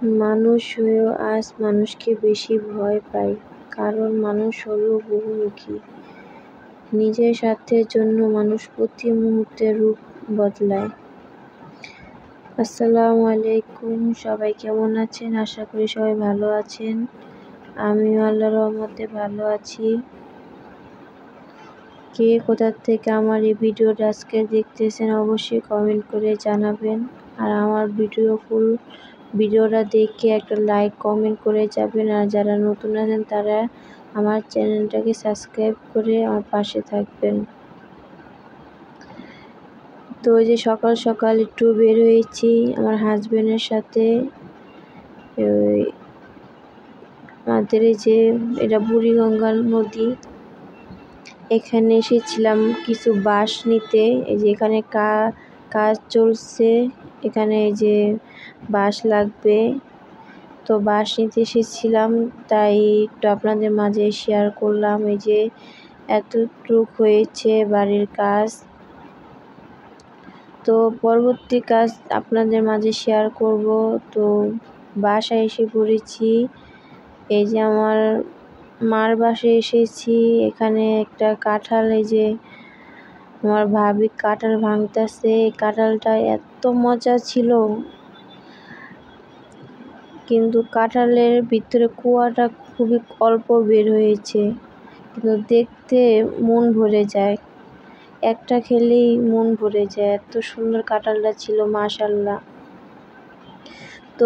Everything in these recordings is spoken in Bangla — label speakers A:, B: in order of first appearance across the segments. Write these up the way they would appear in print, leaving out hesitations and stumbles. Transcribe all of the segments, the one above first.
A: মানুষ হয়েও আজ মানুষকে বেশি ভয় পাই, কারণ মানুষ হলো বহুমুখী। নিজের স্বার্থের জন্য মানুষ প্রতি মুহূর্তে রূপ বদলায়। আসসালামু আলাইকুম, সবাই কেমন আছেন? আশা করি সবাই ভালো আছেন। আমিও আল্লাহর রহমতে ভালো আছি। কে কোথা থেকে আমার এই ভিডিওটা আজকে দেখতেছেন অবশ্যই কমেন্ট করে জানাবেন। আর আমার ভিডিওটা দেখে একটা লাইক কমেন্ট করে যাবেন। আর যারা নতুন আছেন তারা আমার চ্যানেলটাকে সাবস্ক্রাইব করে আমার পাশে থাকবেন। তো ওই যে সকাল সকাল একটু বের হয়েছি আমার হাজবেন্ডের সাথে। আমাদের এই যে এটা বুড়িগঙ্গা নদী, এখানে এসেছিলাম কিছু বাঁশ নিতে। এই যে এখানে কাজ চলছে, এখানে এই যে বাঁশ লাগবে, তো বাঁশ নিতে এসেছিলাম, তাই একটু আপনাদের মাঝে শেয়ার করলাম। এই যে এতটুক হয়েছে বাড়ির কাজ, তো পরবর্তী কাজ আপনাদের মাঝে শেয়ার করব। তো বাসায় এসে পড়েছি, এই যে আমার মার বাসায় এসেছি। এখানে একটা কাঁঠাল, এই যে আমার ভাবি কাঁঠাল ভাঙতেছে। এই কাঁঠালটা এত মজা ছিল, কিন্তু কাঁঠালের ভিতরে কুয়াটা খুবই অল্প বের হয়েছে, কিন্তু দেখতে মন ভরে যায়, একটা খেলেই মন ভরে যায়, এত সুন্দর কাঁঠালটা ছিল মাশাআল্লাহ। তো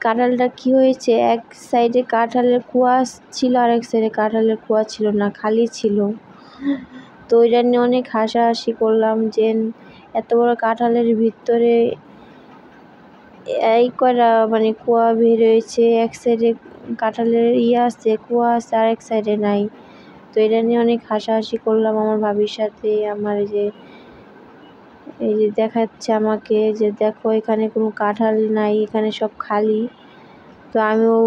A: কাঁঠালটা কি হয়েছে, এক সাইডে কাঁঠালের কুয়া ছিল আর এক সাইডে কাঁঠালের কুয়া ছিল না, খালি ছিল। তো এটা নিয়ে অনেক হাসাহাসি করলাম যে এত বড় কাঁঠালের ভিতরে এই কয়টা মানে কুয়া বের হয়েছে, এক সাইডে কাঁঠালের আছে কুয়া আছে আর এক সাইডে নাই। তো এটা নিয়ে অনেক হাসাহাসি করলাম আমার ভাবির সাথে। আমার এই যে দেখাচ্ছে আমাকে যে দেখো এখানে কোনো কাঁঠাল নাই, এখানে সব খালি। তো আমিও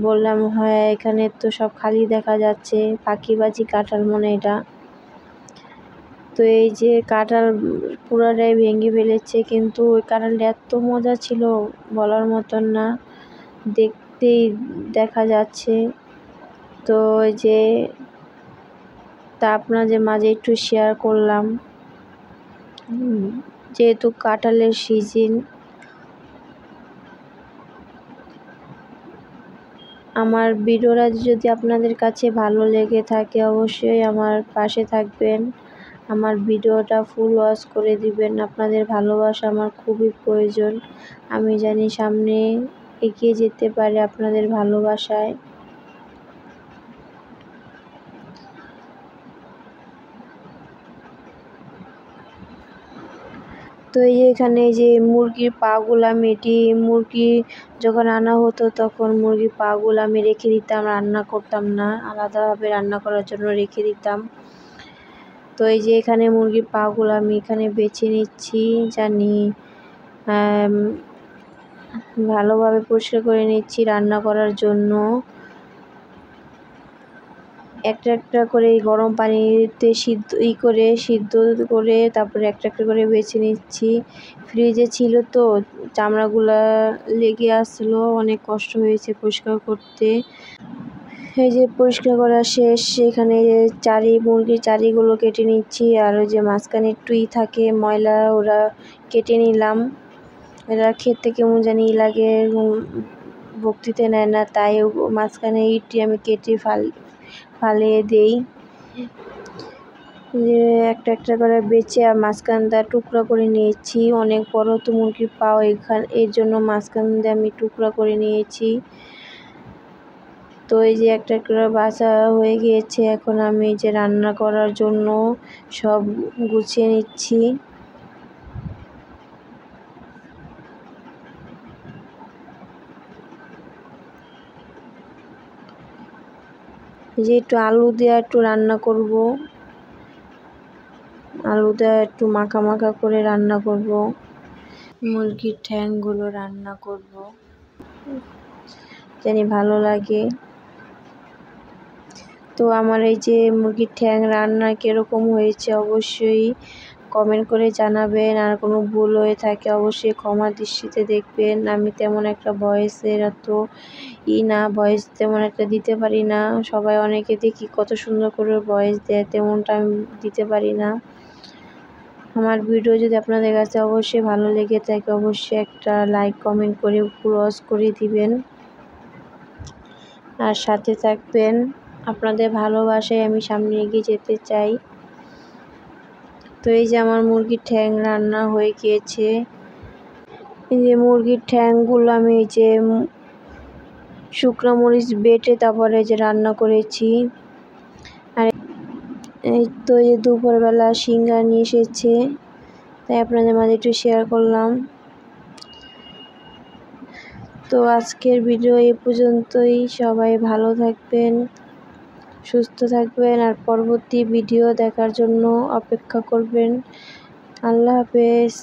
A: বললাম হ্যাঁ, এখানে তো সব খালি দেখা যাচ্ছে, ফাঁকিবাজি কাঁঠাল মনে এটা। তো এই যে কাঁঠাল পুরাটাই ভেঙে ফেলেছে, কিন্তু ওই কাঁঠালটা এত মজা ছিল বলার মতন না, দেখতেই দেখা যাচ্ছে। তো এই যে তা আপনাদের মাঝে একটু শেয়ার করলাম, যেহেতু কাঁঠালের সিজন। আমার ভিডিওটা যদি আপনাদের কাছে ভালো লেগে থাকে অবশ্যই আমার পাশে থাকবেন, আমার ভিডিওটা ফুল ওয়াচ করে দিবেন। আপনাদের ভালোবাসা আমার খুবই প্রয়োজন, আমি জানি সামনে এগিয়ে যেতে পারে আপনাদের ভালোবাসায়। তো এখানে যে মুরগির পাগুলা মুরগি যখন আনা হতো তখন মুরগির পাগুলো আমি রেখে দিতাম, রান্না করতাম না, আলাদাভাবে রান্না করার জন্য রেখে দিতাম। তো এই যে এখানে মুরগির পাগুলো আমি এখানে বেছে নিচ্ছি, জানি ভালোভাবে পরিষ্কার করে নিচ্ছি রান্না করার জন্য। একটা একটা করে গরম পানিতে সিদ্ধ করে তারপরে একটা একটা করে বেছে নিচ্ছি। ফ্রিজে ছিল তো চামড়াগুলা লেগে আসলো, অনেক কষ্ট হয়েছে পরিষ্কার করতে। এই যে পরিষ্কার করা শেষ, এখানে মুরগির চারিগুলো কেটে নিচ্ছি, আর ওই যে মাঝখানে টুই থাকে ময়লা, ওরা কেটে নিলাম। এরা খেতে কেমন জানি লাগে, ভক্তিতে নেয় না, তাই মাঝখানে ইটটি আমি কেটে ফালিয়ে দেই। যে একটা একটা করে বেছে আর মাঝখানটা টুকরা করে নিয়েছি, অনেক বড় তো মুরগির পাও এর জন্য মাঝখান দিয়ে আমি টুকরা করে নিয়েছি। তো এই যে একটা একটা বাছা হয়ে গিয়েছে, এখন আমি এই যে রান্না করার জন্য সব গুছিয়ে নিচ্ছি। যে একটু আলু দিয়ে একটু রান্না করব, আলু দিয়ে একটু মাখা মাখা করে রান্না করব, মুরগির ঠ্যাংগুলো রান্না করব, জানি ভালো লাগে। তো আমার এই যে মুরগির ঠ্যাং রান্না কীরকম হয়েছে অবশ্যই কমেন্ট করে জানাবেন। আর কোনো ভুল হয়ে থাকে অবশ্যই ক্ষমা দৃষ্টিতে দেখবেন। আমি তেমন একটা ভয়েসের এত না, ভয়েস তেমন একটা দিতে পারি না। সবাই অনেকে দেখি কত সুন্দর করে ভয়েস দেয়, তেমনটা আমি দিতে পারি না। আমার ভিডিও যদি আপনাদের কাছে অবশ্যই ভালো লেগে থাকে অবশ্যই একটা লাইক কমেন্ট করে ক্রস করে দিবেন আর সাথে থাকবেন। আপনাদের ভালোবাসায় আমি সামনে এগিয়ে যেতে চাই। তো এই যে আমার মুরগির ঠ্যাং রান্না হয়ে গিয়েছে। এই যে মুরগির ঠ্যাংগুলো আমি এই যে শুকনো মরিচ বেটে তারপরে যে রান্না করেছি। আর এই তো এই দুপুরবেলা সিঙ্গারা নিয়ে এসেছে, তাই আপনাদের মাঝে একটু শেয়ার করলাম। তো আজকের ভিডিও এই পর্যন্তই। সবাই ভালো থাকবেন, সুস্থ থাকবেন আর পরবর্তী ভিডিও দেখার জন্য অপেক্ষা করবেন। আল্লাহ হাফেজ।